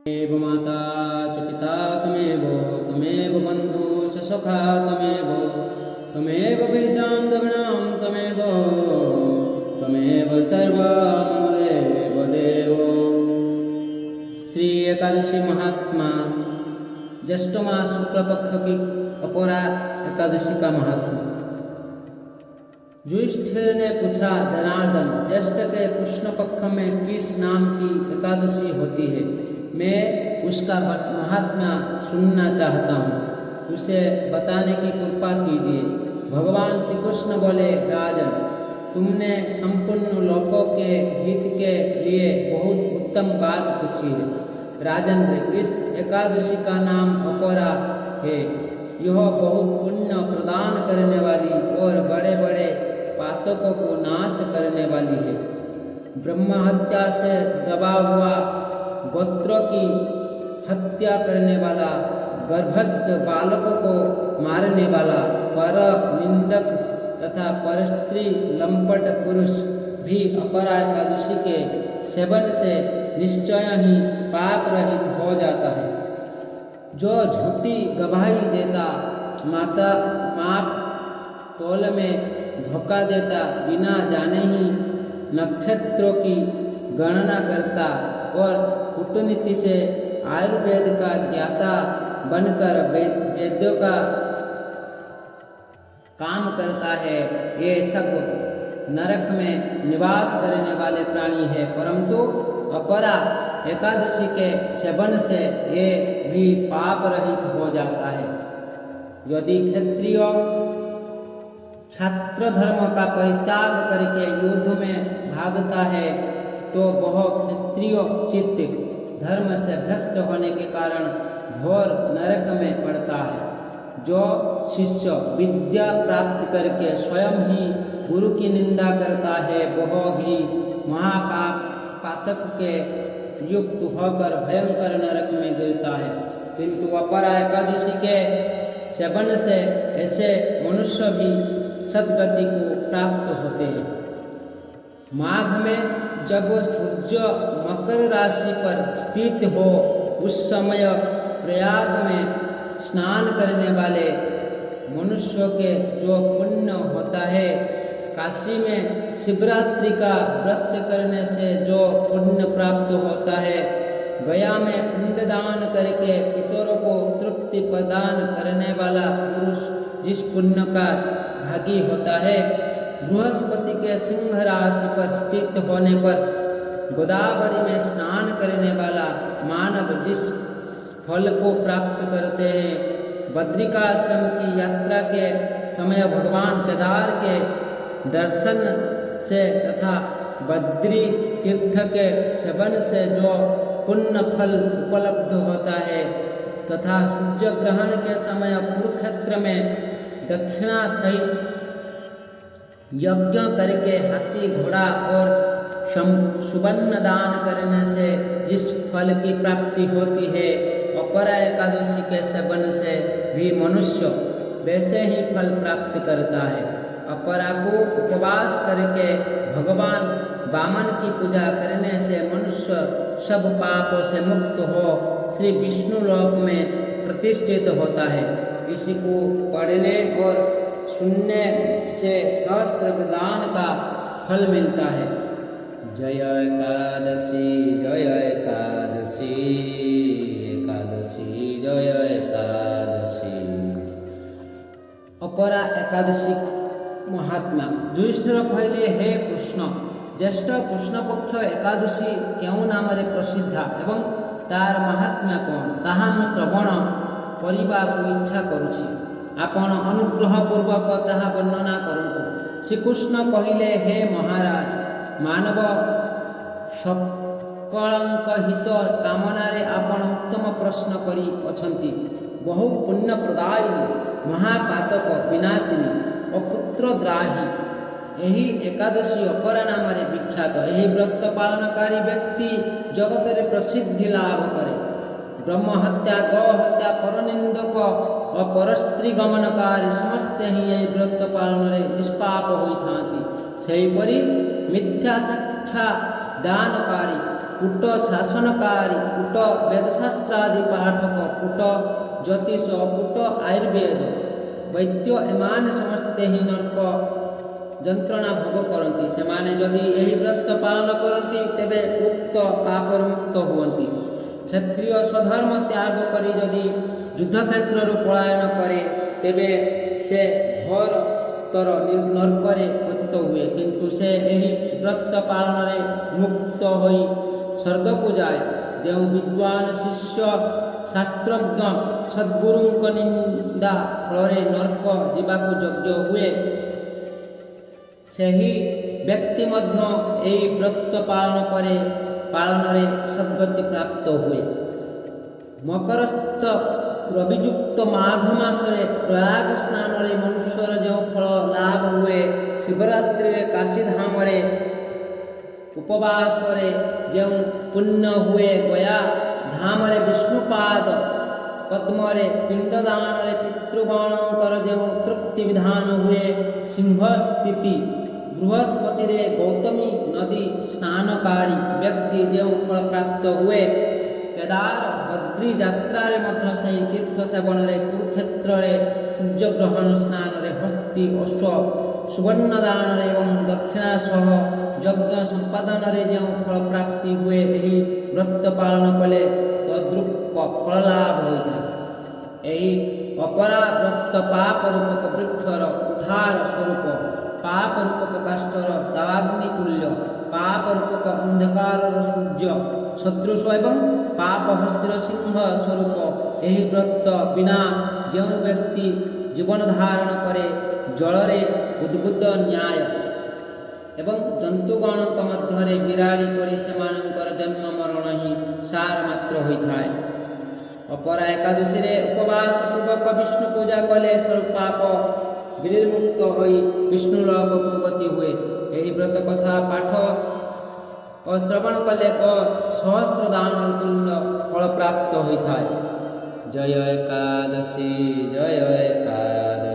त्वमेव माता च पिता त्वमेव बन्धु च सखा त्वमेव वेदान्तविनां त्वमेव सर्वं मम देव। श्री एकादशी महात्मा ज्येष्ठ मास शुक्ल पक्ष की अपरा एकादशी का महात्मा। युधिष्ठिर ने पूछा, जनार्दन, ज्येष्ठ के कृष्ण पक्ष में किस नाम की एकादशी होती है? मैं उसका महात्मा सुनना चाहता हूँ, उसे बताने की कृपा कीजिए। भगवान श्री कृष्ण बोले, राजन, तुमने संपूर्ण लोकों के हित के लिए बहुत उत्तम बात पूछी है। राजेंद्र, इस एकादशी का नाम अपरा है। यह बहुत पुण्य प्रदान करने वाली और बड़े बड़े पातकों को नाश करने वाली है। ब्रह्म हत्या से दबा हुआ, गोत्रों की हत्या करने वाला, गर्भस्थ बालकों को मारने वाला, पर निंदक तथा परस्त्री लंपट पुरुष भी अपरा एकादशी के सेवन से निश्चय ही पाप रहित हो जाता है। जो झूठी गवाही देता, माता माप तोल में धोखा देता, बिना जाने ही नक्षत्रों की गणना करता और कूटनीति से आयुर्वेद का ज्ञाता बनकर वेद्यों का काम करता है, ये सब नरक में निवास करने वाले प्राणी है। परंतु अपरा एकादशी के सेवन से ये भी पाप रहित हो जाता है। यदि क्षत्रिय क्षत्र धर्म का परित्याग करके युद्ध में भागता है तो वह क्षत्रिय चित्त धर्म से भ्रष्ट होने के कारण घोर नरक में पड़ता है। जो शिष्य विद्या प्राप्त करके स्वयं ही गुरु की निंदा करता है, वह भी महापातक के युक्त होकर भयंकर नरक में गिरता है। किंतु अपरा एकादशी के सेवन से ऐसे मनुष्य भी सद्गति को प्राप्त होते हैं। माघ में जब सूर्य मकर राशि पर स्थित हो, उस समय प्रयाग में स्नान करने वाले मनुष्यों के जो पुण्य होता है, काशी में शिवरात्रि का व्रत करने से जो पुण्य प्राप्त होता है, गया में पिंडदान करके पितरों को तृप्ति प्रदान करने वाला पुरुष जिस पुण्य का भागी होता है, बृहस्पति के सिंह राशि पर स्थित होने पर गोदावरी में स्नान करने वाला मानव जिस फल को प्राप्त करते हैं, बद्रिकाश्रम की यात्रा के समय भगवान केदार के दर्शन से तथा बद्री तीर्थ के सेवन से जो पुण्य फल उपलब्ध होता है, तथा सूर्य ग्रहण के समय कुरुक्षेत्र में दक्षिणा सहित यज्ञ करके हाथी घोड़ा और सुवर्ण दान करने से जिस फल की प्राप्ति होती है, अपरा एकादशी के सेवन से भी मनुष्य वैसे ही फल प्राप्त करता है। अपरा को उपवास करके भगवान वामन की पूजा करने से मनुष्य सब पापों से मुक्त हो श्री विष्णु लोक में प्रतिष्ठित होता है। इसी को पढ़ने और सुनने से सहस्र दान का फल मिलता है। जय एकादशी जय एकादशी, एकादशी जय एकादशी। अपरा एकादशी महात्मा। युधिष्ठिर कहले, हे कृष्ण, ज्येष्ठ कृष्ण पक्ष एकादशी केउ नाम प्रसिद्धा एवं तार महात्म्य कौन, ताहा मु श्रवण କରିବାକୁ इच्छा करुछि। आपण अनुग्रह पूर्वक ताहा वर्णना करंतु। श्रीकृष्ण कहिले, हे महाराज, मानव सकलଙ୍କ हित कामनारे आपण उत्तम प्रश्न करी अछंती। बहु पुण्य प्रदायिनी, महापातक विनाशिनी, अपुत्रद्राही यही एकादशी अपरा नाम विख्यात। यही व्रत पालनकारी व्यक्ति जगत में प्रसिद्धि लाभ करे। ब्रह्म हत्या, गौ हत्या, परनिंदक और परस्त्री गमनकारी समस्ते ही यही व्रत पालन निष्पाप होइथांती। सेहीपरि मिथ्या साक्ष्य दानकारी କୂଟ ଶାସନକାରୀ, କୂଟ ବେଦଶାସ୍ତ୍ରାଦି ପାଠକ, କୂଟ ଜ୍ୟୋତିଷ, କୂଟ ଆୟୁର୍ବେଦ ବୈଦ୍ୟ, ଏମାନେ ସମସ୍ତେ ହିଁ ନର୍କ ଯନ୍ତ୍ରଣା ଭୋଗ କରନ୍ତି। ସେମାନେ ଯଦି ଏହି ବ୍ରତ ପାଳନ କରନ୍ତି ତେବେ ଉକ୍ତ ପାପରୁ ମୁକ୍ତ ହୁଅନ୍ତି। କ୍ଷତ୍ରିୟ ସ୍ୱଧର୍ମ ତ୍ୟାଗ କରି ଯଦି ଯୁଦ୍ଧକ୍ଷେତ୍ରରୁ ପଳାୟନ କରେ ତେବେ ସେ ଘୋରତର ନର୍କରେ ପତିତ ହୁଏ, କିନ୍ତୁ ସେ ଏହି ବ୍ରତ ପାଳନରେ ମୁକ୍ତ ହୋଇ ସ୍ୱର୍ଗକୁ ଯାଏ। ଯେଉଁ ବିଦ୍ୱାନ ଶିଷ୍ୟ ଶାସ୍ତ୍ରଜ୍ଞ ସଦ୍ଗୁରୁଙ୍କ ନିନ୍ଦା ଫଳରେ ନର୍କ ଯିବାକୁ ଯୋଗ୍ୟ ହୁଏ, ସେହି ବ୍ୟକ୍ତି ମଧ୍ୟ ଏହି ବ୍ରତ ପାଳନରେ ସଦ୍ଗତି ପ୍ରାପ୍ତ ହୁଏ। ମକରସ୍ଥ ରବିଯୁକ୍ତ ମାଘ ମାସରେ ପ୍ରୟାଗ ସ୍ନାନରେ ମନୁଷ୍ୟର ଯେଉଁ ଫଳ ଲାଭ ହୁଏ, ଶିବରାତ୍ରିରେ କାଶୀଧାମରେ ଉପବାସରେ ଯେଉଁ ପୁଣ୍ୟ ହୁଏ, ଗୟା ଧାମରେ ବିଷ୍ଣୁପାଦ ପଦ୍ମରେ ପିଣ୍ଡଦାନରେ ପିତୃଗଣଙ୍କର ଯେଉଁ ତୃପ୍ତି ବିଧାନ ହୁଏ, ସିଂହସ୍ଥିତି ବୃହସ୍ପତିରେ ଗୌତମୀ ନଦୀ ସ୍ନାନକାରୀ ବ୍ୟକ୍ତି ଯେଉଁ ଫଳ ପ୍ରାପ୍ତ ହୁଏ, କେଦାର ବଦ୍ରୀ ଯାତ୍ରାରେ ମଧ୍ୟ ସେହି ତୀର୍ଥ ସେବନରେ, କୁରୁକ୍ଷେତ୍ରରେ ସୂର୍ଯ୍ୟଗ୍ରହଣ ସ୍ନାନରେ, ହସ୍ତି ଅଶ୍ୱ ସୁବର୍ଣ୍ଣ ଦାନରେ ଏବଂ ଦକ୍ଷିଣା ସହ ଯଜ୍ଞ ସମ୍ପାଦନରେ ଯେଉଁ ଫଳ ପ୍ରାପ୍ତି ହୁଏ, ଏହି ବ୍ରତ ପାଳନ କଲେ ତଦ୍ରୂପ ଫଳ ଲାଭ ହୋଇଥାଏ। ଏହି ଅପରା ବ୍ରତ ପାପ ରୂପକ ବୃକ୍ଷର ଉଠାର ସ୍ୱରୂପ, ପାପ ରୂପକ କାଷ୍ଠର ଦାବାଗ୍ନି ତୁଲ୍ୟ, ପାପ ରୂପକ ଅନ୍ଧକାରର ସୂର୍ଯ୍ୟ ସଦୃଶ ଏବଂ ପାପ ହସ୍ତିର ସିଂହ ସ୍ୱରୂପ। ଏହି ବ୍ରତ ବିନା ଯେଉଁ ବ୍ୟକ୍ତି ଜୀବନ ଧାରଣ କରେ, ଜଳରେ ଉଦ୍ଭୁତ ନ୍ୟାୟ ଏବଂ ଜନ୍ତୁଗଣଙ୍କ ମଧ୍ୟରେ ବିରାଡ଼ି କରି ସେମାନଙ୍କର ଜନ୍ମ ମରଣ ହିଁ ସାର ମାତ୍ର ହୋଇଥାଏ। ଅପରା ଏକାଦଶୀରେ ଉପବାସ ପୂର୍ବକ ବିଷ୍ଣୁ ପୂଜା କଲେ ସର୍ବ ପାପ ବିନିର୍ମୁକ୍ତ ହୋଇ ବିଷ୍ଣୁ ଲୋକକୁ ଗତି ହୁଏ। ଏହି ବ୍ରତ କଥା ପାଠ ଓ ଶ୍ରବଣ କଲେ ସହସ୍ର ଦାନର ତୁଲ୍ୟ ଫଳ ପ୍ରାପ୍ତ ହୋଇଥାଏ। ଜୟ ଏକାଦଶୀ, ଜୟ ଏକାଦଶୀ।